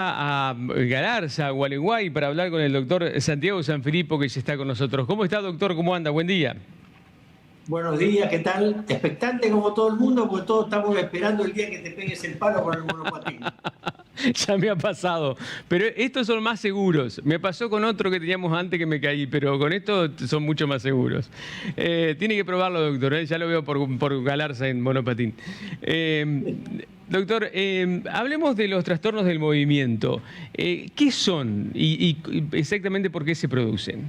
A Galarza, a Gualeguay, para hablar con el doctor Santiago Sanfilippo, que ya está con nosotros. ¿Cómo está, doctor? ¿Cómo anda? Buen día. Buenos días, ¿qué tal? Expectante como todo el mundo, porque todos estamos esperando el día que te pegues el palo con el monopatín. Ya me ha pasado, pero estos son más seguros. Me pasó con otro que teníamos antes que me caí, pero con estos son mucho más seguros. Tiene que probarlo, doctor, ¿eh? Ya lo veo por Galarza en monopatín. Doctor, hablemos de los trastornos del movimiento. ¿Qué son y exactamente por qué se producen?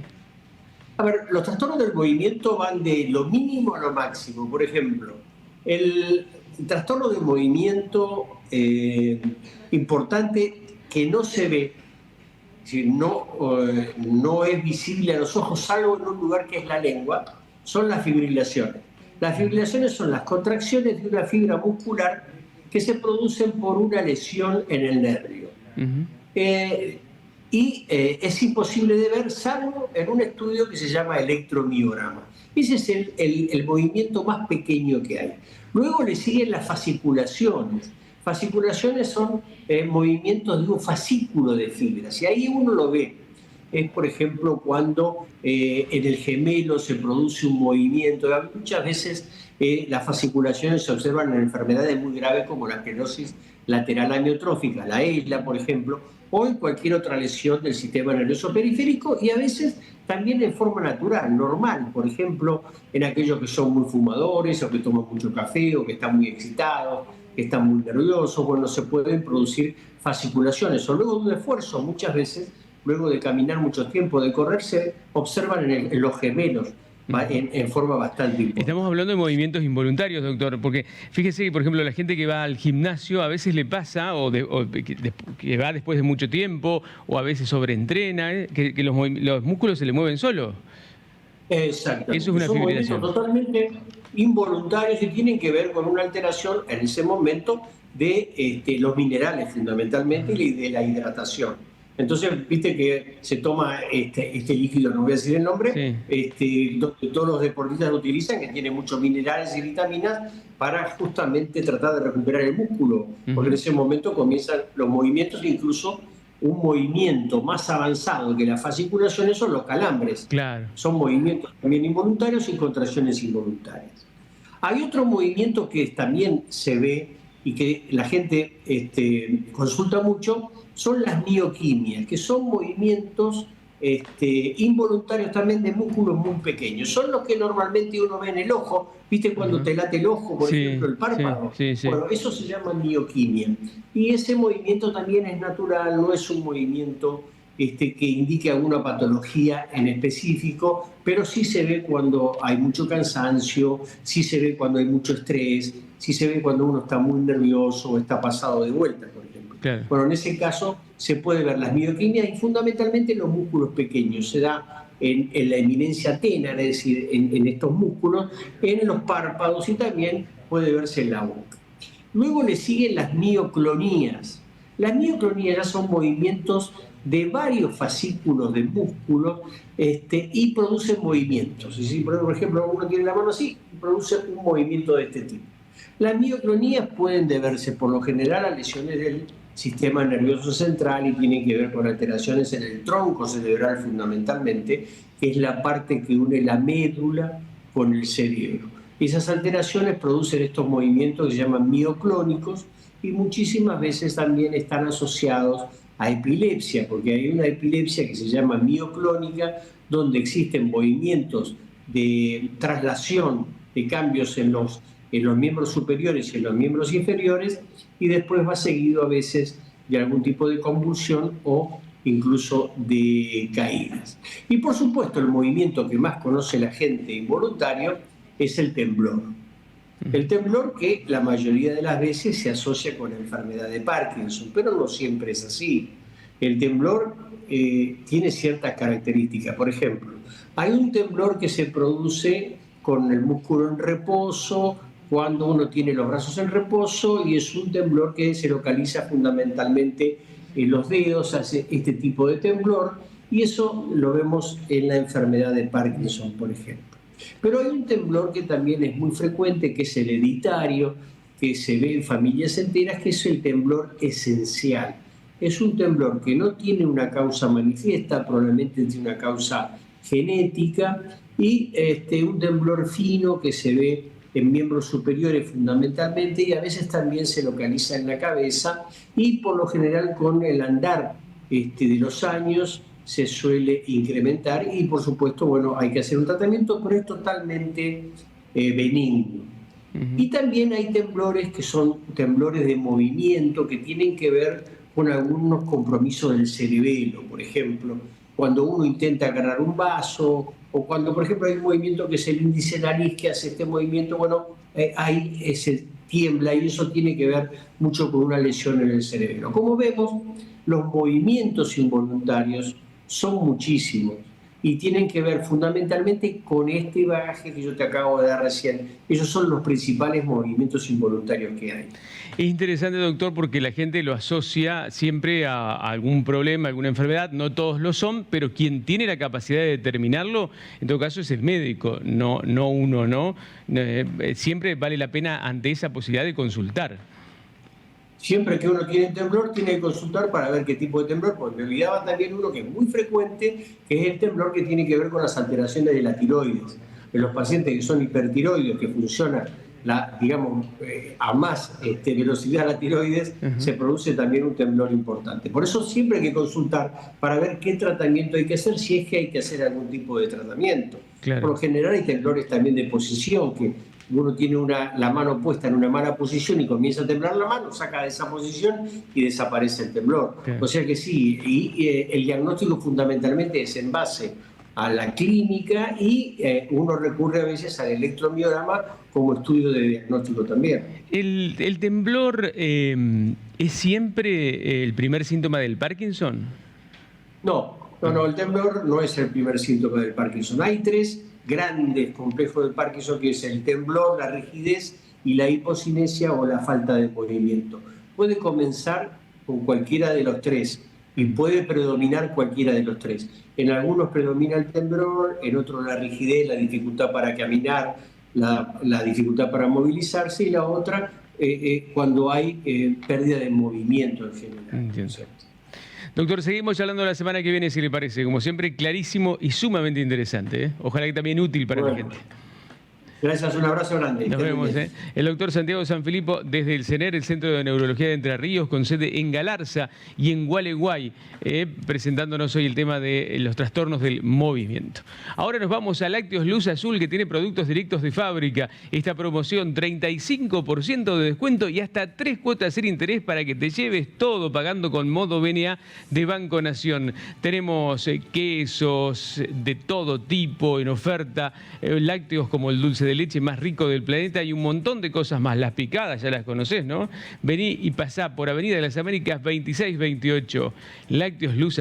A ver, los trastornos del movimiento van de lo mínimo a lo máximo. Por ejemplo, el trastorno del movimiento importante que no se ve, si no es visible a los ojos, salvo en un lugar que es la lengua, son las fibrilaciones. Las fibrilaciones son las contracciones de una fibra muscular que se producen por una lesión en el nervio. Ujú. Es imposible de ver salvo en un estudio que se llama electromiograma. Ese es el movimiento más pequeño que hay. Luego le siguen las fasciculaciones. Fasciculaciones son movimientos de un fascículo de fibras y ahí uno lo ve. Es, por ejemplo, cuando en el gemelo se produce un movimiento. Muchas veces las fasciculaciones se observan en enfermedades muy graves como la esclerosis lateral amiotrófica, la ELA, por ejemplo, o en cualquier otra lesión del sistema nervioso periférico, y a veces también en forma natural, normal, por ejemplo, en aquellos que son muy fumadores o que toman mucho café o que están muy excitados, que están muy nerviosos. Bueno, se pueden producir fasciculaciones o luego de un esfuerzo, muchas veces luego de caminar mucho tiempo, de correr, se observan en los gemelos en forma bastante Estamos importante. hablando de movimientos involuntarios, doctor, porque fíjese que, por ejemplo, la gente que va al gimnasio a veces le pasa, que va después de mucho tiempo, o a veces sobreentrena, que los músculos se le mueven solos. Eso es Exactamente, una son movimientos fibrilación. totalmente involuntarios y tienen que ver con una alteración en ese momento de los minerales fundamentalmente y de la hidratación. Entonces, viste que se toma este líquido, no voy a decir el nombre, Sí. todos los deportistas lo utilizan, que tiene muchos minerales y vitaminas para justamente tratar de recuperar el músculo, porque en Ujú. ese momento comienzan los movimientos, incluso un movimiento más avanzado que las fasciculaciones son los calambres. Claro. Son movimientos también involuntarios y contracciones involuntarias. Hay otro movimiento que también se ve y que la gente consulta mucho, son las mioquimias, que son movimientos involuntarios también de músculos muy pequeños. Son los que normalmente uno ve en el ojo. ¿Viste cuando Ajá. te late el ojo, por Sí, ejemplo, el sí, párpado? sí, sí. Bueno, eso se llama mioquimia. Y ese movimiento también es natural, no es un movimiento que indique alguna patología en específico, pero sí se ve cuando hay mucho cansancio, sí se ve cuando hay mucho estrés, sí se ve cuando uno está muy nervioso o está pasado de vuelta, por ejemplo. Claro. Bueno, en ese caso se puede ver las mioquimias y fundamentalmente en los músculos pequeños. Se da en la eminencia tenar, es decir, en estos músculos, en los párpados y también puede verse en la boca. Luego le siguen las mioclonías. Las mioclonías ya son movimientos de varios fascículos de músculos y producen movimientos. Es decir, por ejemplo, uno tiene la mano así y produce un movimiento de este tipo. Las mioclonías pueden deberse por lo general a lesiones del sistema nervioso central y tienen que ver con alteraciones en el tronco cerebral fundamentalmente, que es la parte que une la médula con el cerebro. Esas alteraciones producen estos movimientos que se llaman mioclónicos y muchísimas veces también están asociados a epilepsia, porque hay una epilepsia que se llama mioclónica, donde existen movimientos de traslación, de cambios en los miembros superiores y en los miembros inferiores, y después va seguido a veces de algún tipo de convulsión o incluso de caídas. Y por supuesto el movimiento que más conoce la gente involuntario es el temblor. El temblor que la mayoría de las veces se asocia con la enfermedad de Parkinson, pero no siempre es así. El temblor tiene ciertas características. Por ejemplo, hay un temblor que se produce con el músculo en reposo, cuando uno tiene los brazos en reposo, y es un temblor que se localiza fundamentalmente en los dedos, hace este tipo de temblor, y eso lo vemos en la enfermedad de Parkinson, por ejemplo. Pero hay un temblor que también es muy frecuente, que es hereditario, que se ve en familias enteras, que es el temblor esencial. es un temblor que no tiene una causa manifiesta, probablemente tiene una causa genética, y un temblor fino que se ve en miembros superiores fundamentalmente, y a veces también se localiza en la cabeza, y por lo general con el andar de los años se suele incrementar, y por supuesto, bueno, hay que hacer un tratamiento, pero es totalmente benigno. Y también hay temblores que son temblores de movimiento, que tienen que ver con algunos compromisos del cerebelo. Por ejemplo, cuando uno intenta agarrar un vaso, o cuando, por ejemplo, hay un movimiento que es el índice nariz que hace este movimiento, bueno, ahí se tiembla, y eso tiene que ver mucho con una lesión en el cerebro. Como vemos, los movimientos involuntarios son muchísimos y tienen que ver fundamentalmente con este bagaje que yo te acabo de dar recién. Esos son los principales movimientos involuntarios que hay. Es interesante, doctor, porque la gente lo asocia siempre a algún problema, alguna enfermedad. No todos lo son, pero quien tiene la capacidad de determinarlo, en todo caso, es el médico, no uno, ¿no? Siempre vale la pena ante esa posibilidad de consultar. Siempre que uno tiene temblor, tiene que consultar para ver qué tipo de temblor, porque me olvidaba también uno que es muy frecuente, que es el temblor que tiene que ver con las alteraciones de la tiroides. En los pacientes que son hipertiroides, que funcionan, digamos, a más velocidad la tiroides, se produce también un temblor importante. Por eso siempre hay que consultar para ver qué tratamiento hay que hacer, si es que hay que hacer algún tipo de tratamiento. Claro. Por lo general hay temblores también de posición, que uno tiene la mano puesta en una mala posición y comienza a temblar la mano, saca de esa posición y desaparece el temblor. Okay. O sea que sí, y el diagnóstico fundamentalmente es en base a la clínica, y uno recurre a veces al electromiograma como estudio de diagnóstico también. ¿El temblor es siempre el primer síntoma del Parkinson? No, el temblor no es el primer síntoma del Parkinson. Hay tres grandes complejos del Parkinson, que es el temblor, la rigidez y la hipocinesia o la falta de movimiento. Puede comenzar con cualquiera de los tres y puede predominar cualquiera de los tres. En algunos predomina el temblor, en otros la rigidez, la dificultad para caminar, la dificultad para movilizarse, y la otra cuando hay pérdida de movimiento en general. Entiendo. Doctor, seguimos hablando la semana que viene, si le parece. Como siempre, clarísimo y sumamente interesante, ¿eh? Ojalá que también útil para la gente. Gracias, un abrazo grande. Nos vemos. El doctor Santiago Sanfilippo, desde el CENER, el Centro de Neurología de Entre Ríos, con sede en Galarza y en Gualeguay, presentándonos hoy el tema de los trastornos del movimiento. Ahora nos vamos a Lácteos Luz Azul, que tiene productos directos de fábrica. Esta promoción, 35% de descuento y hasta 3 cuotas sin interés para que te lleves todo pagando con Modo BNA de Banco Nación. Tenemos quesos de todo tipo en oferta, lácteos como el dulce de leche más rico del planeta y un montón de cosas más. Las picadas ya las conocés, ¿no? Vení y pasá por Avenida de las Américas 2628. Lácteos Luz Azul.